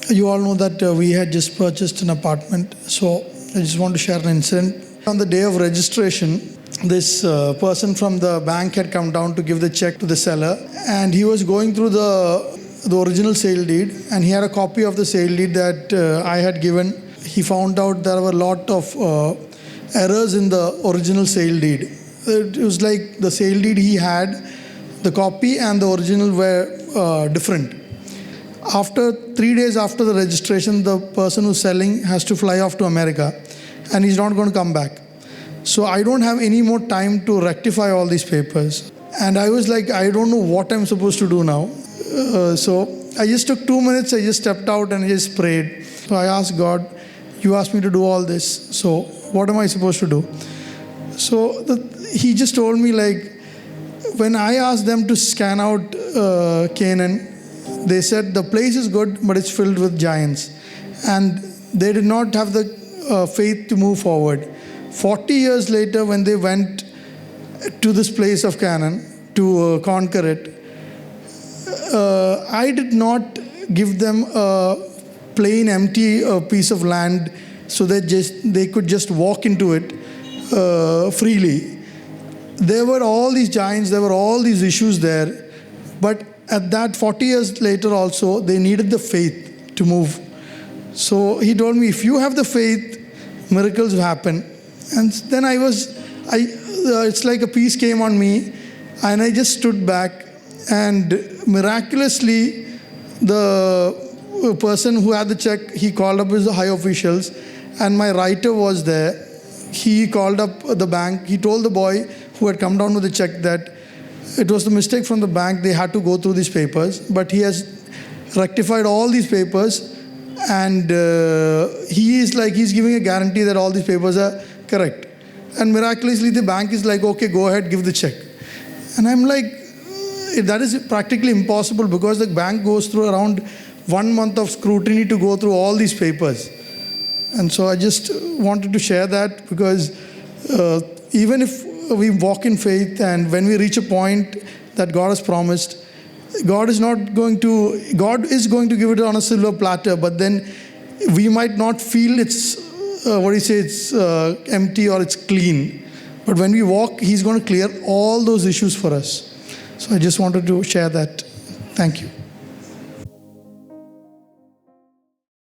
You all know that we had just purchased an apartment, so I just want to share an incident. On the day of registration, this person from the bank had come down to give the check to the seller, and he was going through the original sale deed, and he had a copy of the sale deed that I had given. He found out there were a lot of errors in the original sale deed. It was like the sale deed he had, the copy and the original were different. After 3 days after the registration, the person who's selling has to fly off to America, and he's not going to come back. So I don't have any more time to rectify all these papers. And I was like, I don't know what I'm supposed to do now. So I just took 2 minutes, I just stepped out and I just prayed. So I asked God, you asked me to do all this, so what am I supposed to do? So he just told me, like, when I asked them to scan out Canaan, they said the place is good, but it's filled with giants. And they did not have the faith to move forward. 40 years later, when they went to this place of Canaan to conquer it, I did not give them a plain, empty piece of land so that they could just walk into it freely. There were all these giants, there were all these issues there, but at that 40 years later also, they needed the faith to move. So he told me, if you have the faith, miracles will happen. And then it's like a peace came on me, and I just stood back, and miraculously, the person who had the check, he called up his high officials, and my writer was there. He called up the bank. He told the boy who had come down with the check that it was the mistake from the bank. They had to go through these papers, but he has rectified all these papers, and he's giving a guarantee that all these papers are correct. And miraculously, the bank is like, okay, go ahead, give the check. And I'm like, that is practically impossible, because the bank goes through around 1 month of scrutiny to go through all these papers. And so I just wanted to share that, because even if we walk in faith, and when we reach a point that God has promised, God is going to give it on a silver platter, but then we might not feel it's empty or it's clean. But when we walk, He's going to clear all those issues for us. So I just wanted to share that. Thank you.